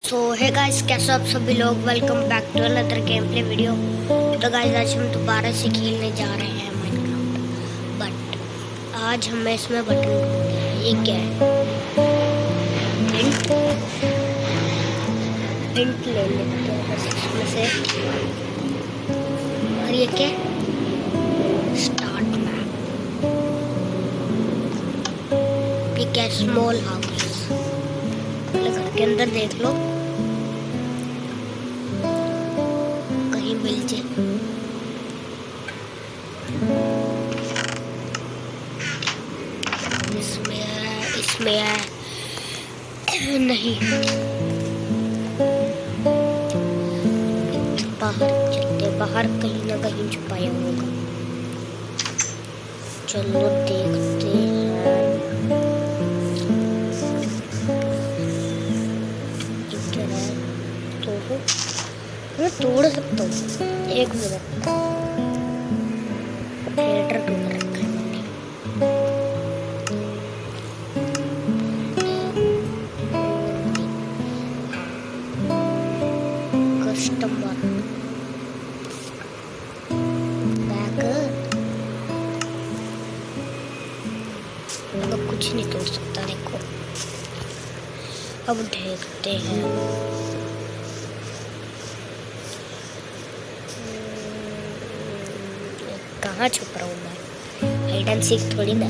सो है गाइस, कैसे आप सभी लोग। Welcome back to another game play video. तो गाइस आज हम दोबारा से खेलने जा रहे हैं माइनक्राफ्ट, बट आज हमें इसमें बटन ढूंढना है। ये क्या है? हिंट हिंट ले लेते हैं बस इसमें से। और ये क्या? Start map. ये क्या? Small house. पहले घर के अंदर देख लो, कहीं मिल जाए। इसमें है नहीं। बाहर चलते, बाहर कहीं ना कहीं छुपाया होगा। चलो देखते हैं। क्या है? तो मैं तोड़ सकता हूँ। एक मिनट, थिएटर टूट रखा है मैंने। Customer back. अब कुछ नहीं तोड़ सकता। देखो, अब देखते हैं। कहाँ छुप रहा हूँ मैं? हाइड एंड सीक थोड़ी ना।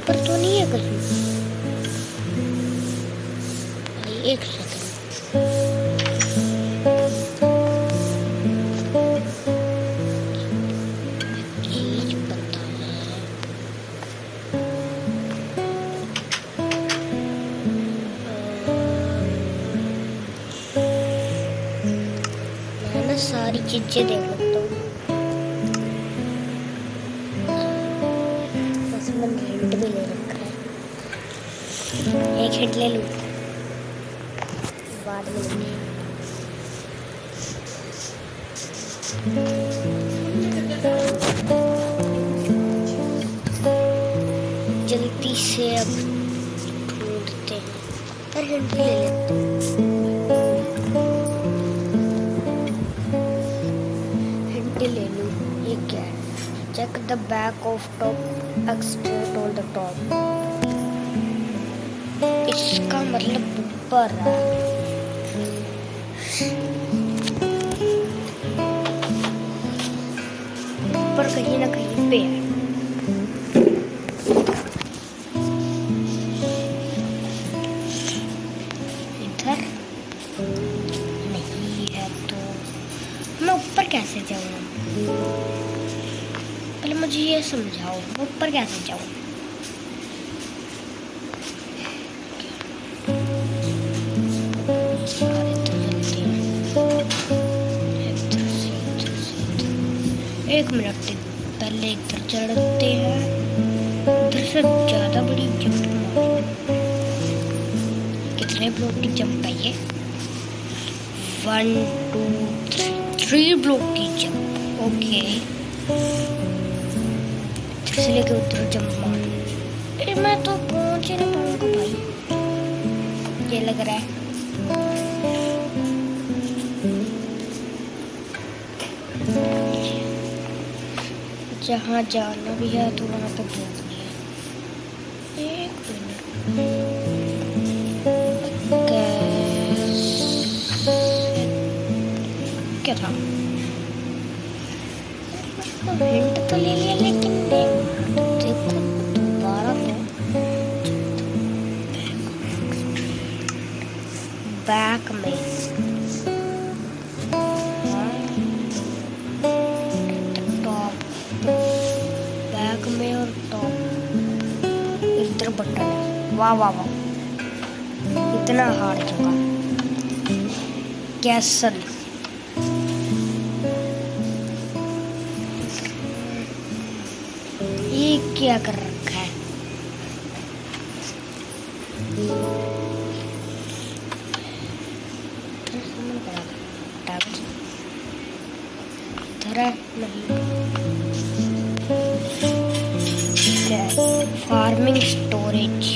पर तो नहीं है कहीं। एक सेकंड। चीज पता है। मैं ना सारी चीजें देख सकता हूँ। बस मैंने हिंट भी ले रखा है। एक हिंट ले लूँ, बाद में लूँगी। जल्दी से अब ढूंढते हैं। पर हिंट ले लेते हैं। हिंट ले लूँ। ये क्या है? Check the back of top extract on the top. इसका मतलब ऊपर है। ऊपर कहीं ना कहीं पे है। इधर नहीं है तो मैं ऊपर कैसे जाऊँ? पहले मुझे ये समझाओ, मैं ऊपर कैसे जाऊँ? एक मिनट, पहले इधर चढ़ते हैं। इधर से ज्यादा बड़ी जंप मार। कितने ब्लॉक की जंप है ये? 1 2 3 ब्लॉक की जंप। ओके, इधर से लेके उधर जंप मार। अरे मैं तो पहुंच ही नहीं पाऊंगा भाई, ये लग रहा है। जहाँ जाना भी है तो वहाँ पे पहुँचनी है। एक मिनट, क्या था? हिंट तो ले लिया, लेकिन देखो दोबारा बैक में बैक में और टॉप इधर बटन है। वाह वाह वाह, इतना हार्ड चुका। कैसल। ये क्या कर रखा है? Farming storage.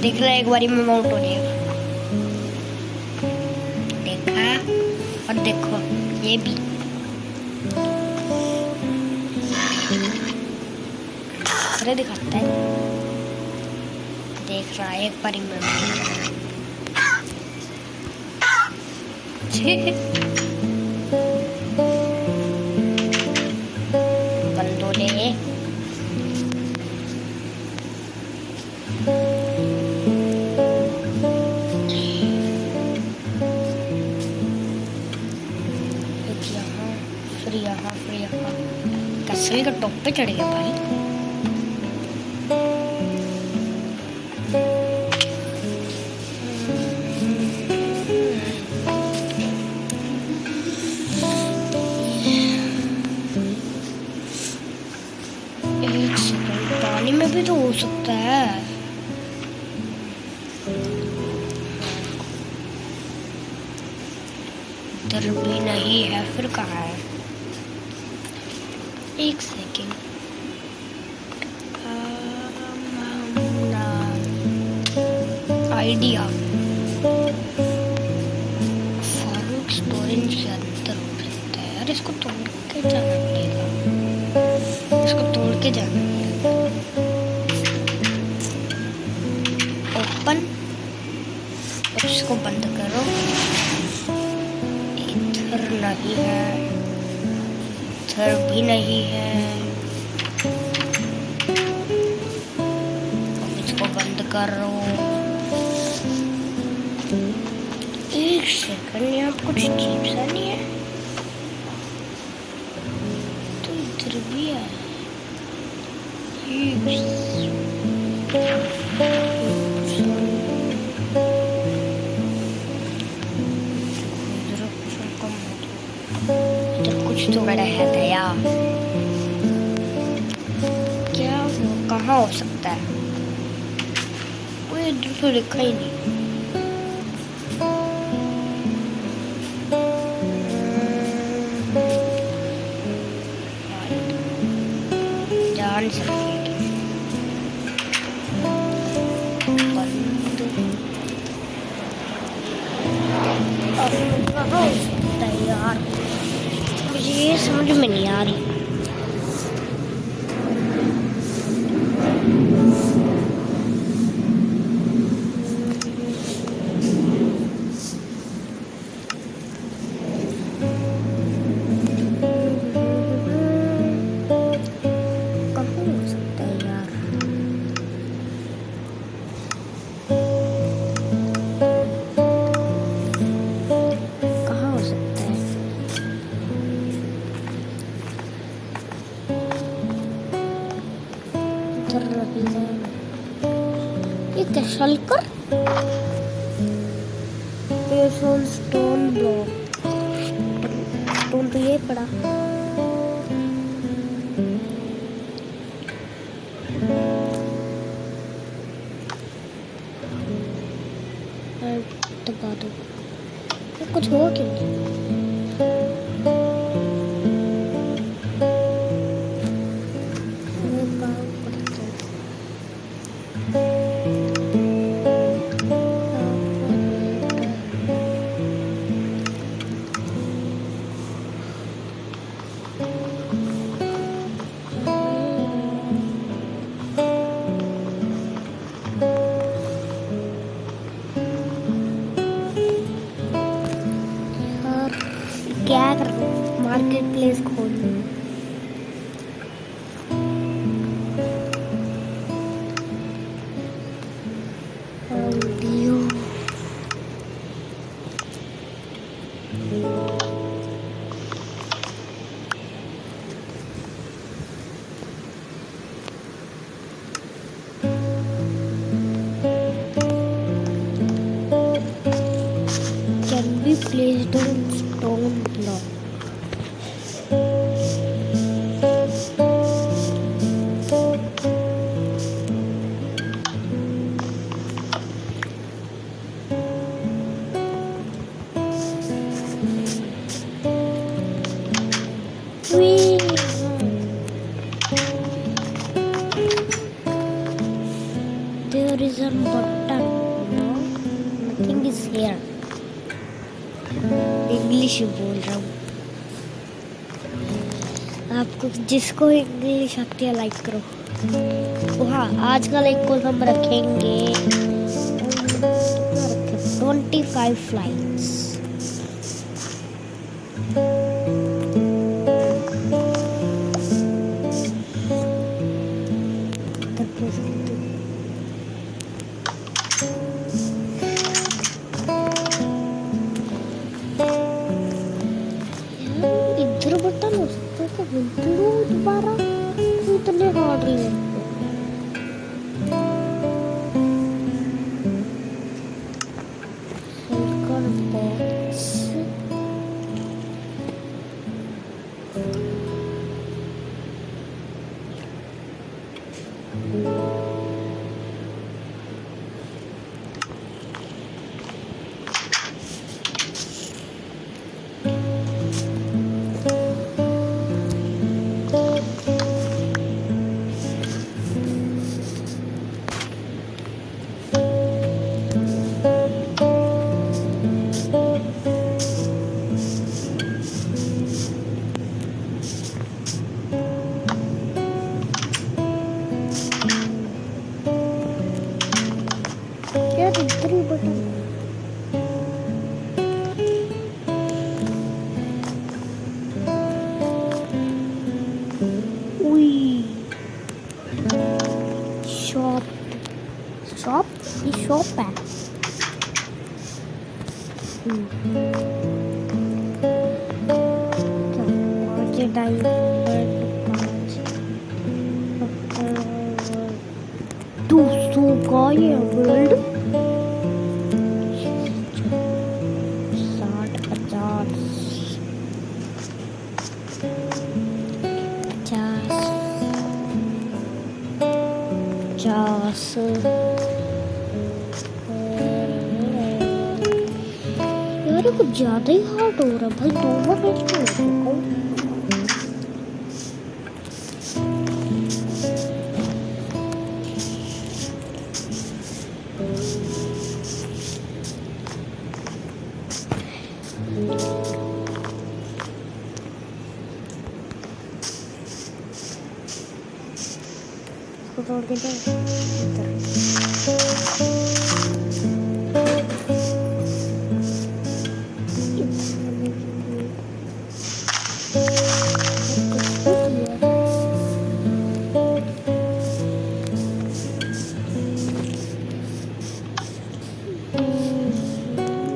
देख रहा है एक बारी में माउंट हो जाएगा। देखा और देखो ये भी अरे दिखाता है। देख रहा है एक बारी में बंदोले कसरी का टॉप पे चढ़ गया भाई। एक सेकंड, पानी में भी तो हो सकता है। इधर भी नहीं है, फिर कहाँ है? एक सेकेंड, आइडिया फारूक स्टोरेज के अंदर हो सकता है यार। इसको तोड़ के जाना पड़ेगा, इसको तोड़ के जाना पड़ेगा। ओपन, और इसको बंद करो। इधर नहीं है, इधर भी नहीं है। अब इसको बंद करो। एक सेकंड, यहाँ कुछ अजीब सा नहीं है? तो इधर भी है। इधर कुछ तो बड़ा है दया। क्या वो कहाँ हो सकता है? वो इधर तो लिखा ही नहीं। जान सकती कहाँ हो सकता है यार? मुझे ये समझ में नहीं आ रही। ये क्या शलकर? स्टोन ब्लॉक, स्टोन तो ये पड़ा। दबा दो, कुछ हुआ क्यों नहीं? क्या कर मार्केट प्लेस खोल। Can be placed on stone block. There is a button. No, nothing is here. English बोल रहा हूँ। आपको जिसको इंग्लिश आती है लाइक करो। हाँ, आज का लाइक को हम रखेंगे 25 फ्लाइट्स। इधर बटन हो सकता है तो दोबारा इतने हार्ड लेते यार इधर ही बटन। शॉप शॉप ये शॉप है। दोस्तों का ये वर्ल्ड 60-50 यार कुछ ज्यादा ही हार्ड हो रहा भाई। 2 बार तोड़ के दो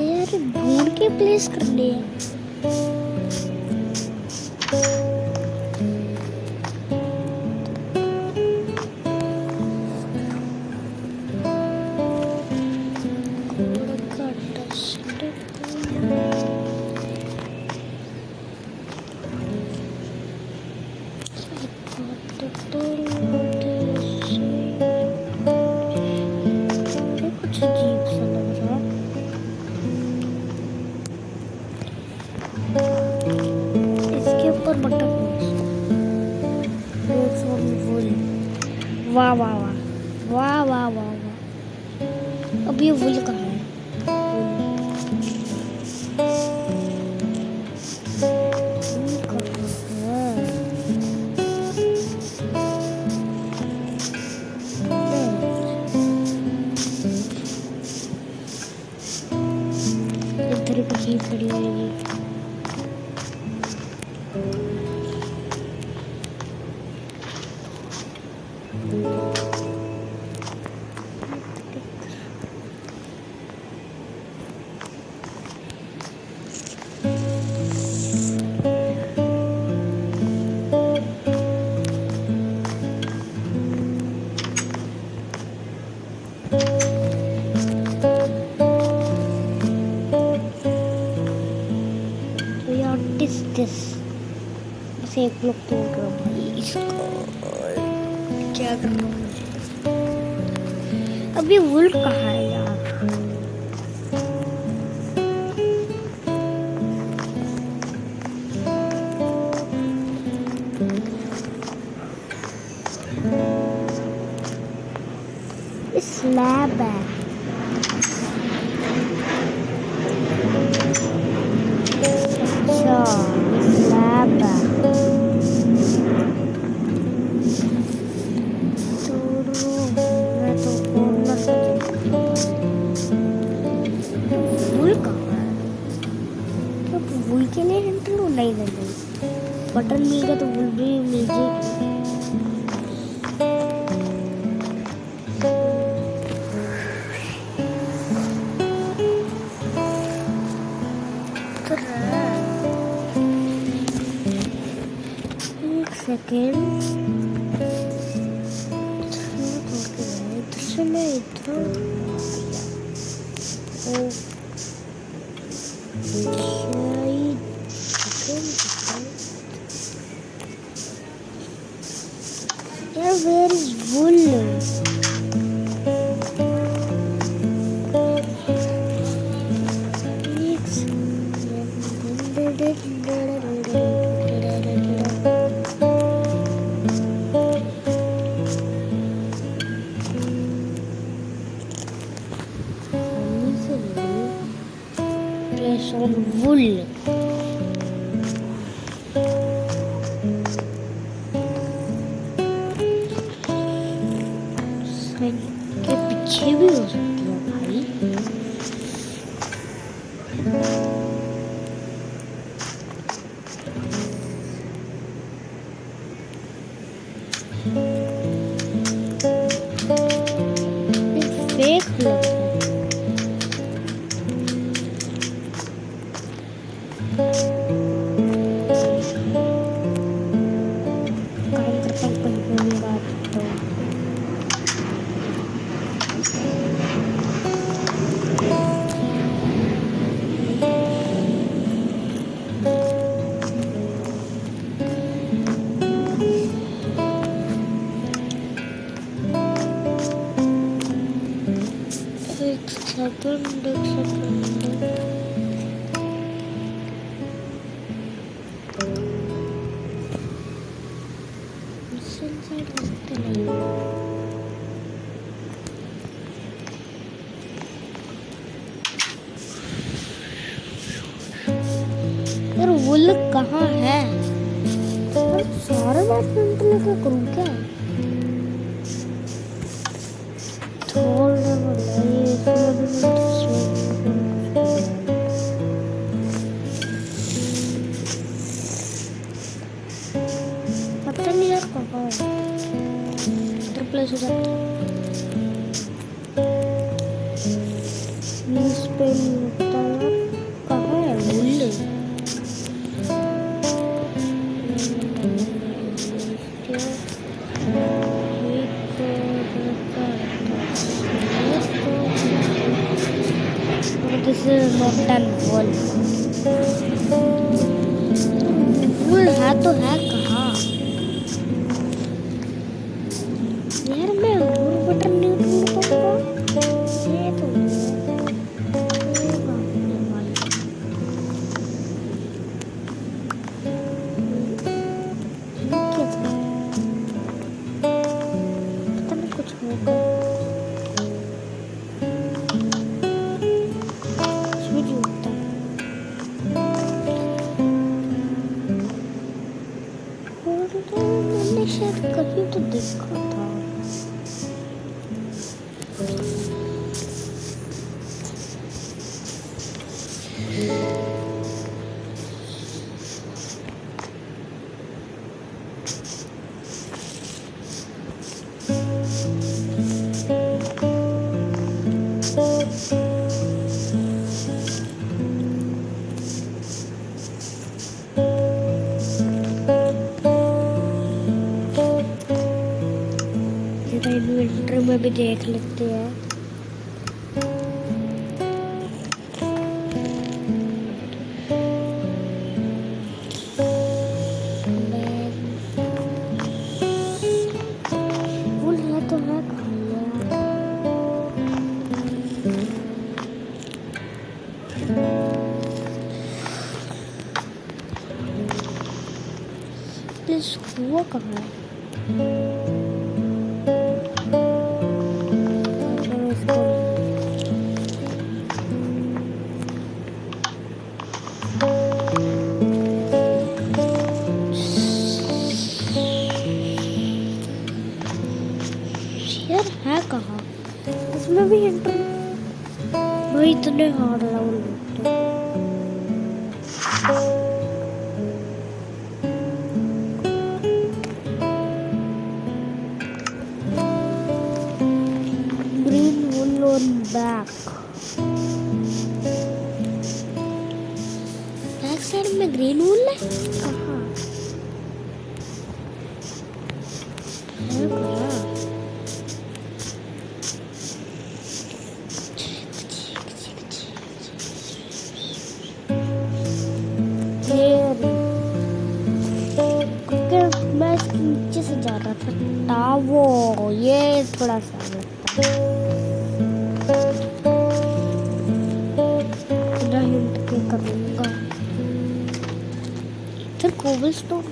यार ढूंढ के प्लेस कर लिया। कुछ अजीब सा लग रहा है। इसके ऊपर बटन वाह वाह वाह वाह वाह वाह वाह। अब ये वुल कहाँ है? इधर कहीं पड़ी होगी। बस एक लोग तोड़ रहा भाई इसको। क्या कर रहा हूँ मुझे? अब ये वुल्फ कहाँ है यार? स्लैब है। अच्छा स्लैब है। मैं तो बोलना वुल कहाँ है? तो वुल के लिए एंटर नहीं देंगे। बटन मिल गया तो वुल भी मिल जाएगी। एक सेकेंड मैं इधर यार where is wool? Place on wool. के पीछे भी हो सकती है भाई। फेक लग रहा है। एक सेकंड यार वुल कहाँ है? सारे बात में क्या करूँ क्या? पता नहीं यार कहाँ है। प्लेस हो जाता है। इस पे नहीं होता यार। कहाँ है वुल? This is not done wool. वुल है तो है कहाँ? यार मैं वुल बटन नहीं ढूंढ पाऊंगा। ये तो क्या था? पता नहीं कुछ होगा। मैंने शायद कहीं तो देखा था। इन्वेंटरी में भी देख लेते हैं। वुल है तो है कहाँ प्लीज हुआ कहाँ है? इसमें भी एंटर भाई इतने hard level green wool on back side में ग्रीन वुल है कहाँ है कहाँ मैं इसके नीचे से जा रहा था टावो ये थोड़ा सा हिंट के करूंगा इधर cobblestone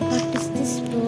what is this bro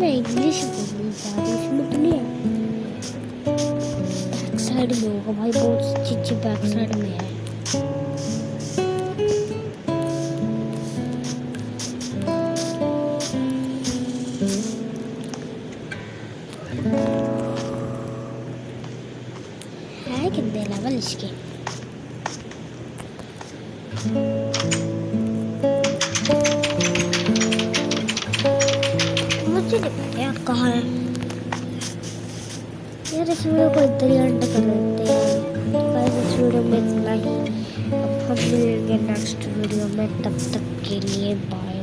English बोलनी चाहिए इसमें तो नहीं है बैक साइड में होगा भाई बहुत चीजें बैक साइड में है कितने लेवल इसके मुझे नहीं पता यार कहाँ है यार इस वीडियो को इधर ही एंड कर देते हैं गाइस इस वीडियो में इतना ही अब हम मिलेंगे नेक्स्ट वीडियो में तब तक के लिए बाय।